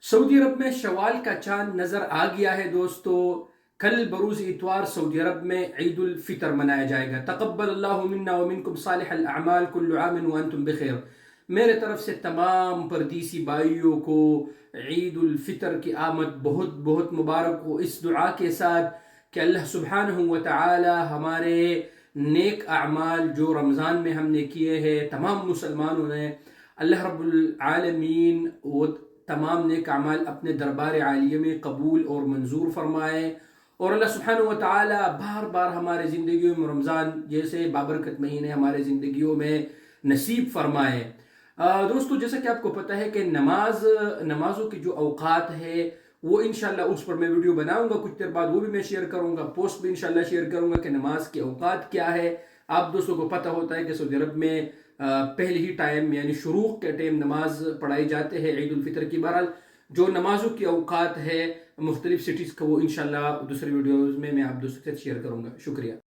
سعودی عرب میں شوال کا چاند نظر آ گیا ہے دوستو۔ کل بروز اتوار سعودی عرب میں عید الفطر منایا جائے گا۔ تقبل اللہ منا ومنکم صالح الاعمال کل عام وانتم بخیر۔ میرے طرف سے تمام پردیسی بھائیوں کو عید الفطر کی آمد بہت بہت مبارک ہو، اس دعا کے ساتھ کہ اللہ سبحانہ و تعالی ہمارے نیک اعمال جو رمضان میں ہم نے کیے ہیں، تمام مسلمانوں نے، اللہ رب العالمین وہ تمام نیک اعمال اپنے دربار عالیہ میں قبول اور منظور فرمائے، اور اللہ سبحانہ و تعالی بار بار ہمارے زندگیوں میں رمضان جیسے بابرکت مہینے ہمارے زندگیوں میں نصیب فرمائے۔ دوستو، جیسا کہ آپ کو پتہ ہے کہ نمازوں کی جو اوقات ہے وہ انشاءاللہ اس پر میں ویڈیو بناؤں گا کچھ دیر بعد، وہ بھی میں شیئر کروں گا، پوسٹ بھی انشاءاللہ شیئر کروں گا کہ نماز کے اوقات کیا ہے۔ آپ دوستوں کو پتہ ہوتا ہے کہ سعودی عرب میں پہلے ہی ٹائم یعنی شروق کے ٹائم نماز پڑھائی جاتے ہیں عید الفطر کی۔ بہرحال جو نمازوں کی اوقات ہے مختلف سٹیز کا وہ انشاءاللہ دوسری ویڈیوز میں آپ دوستوں کے ساتھ شیئر کروں گا۔ شکریہ۔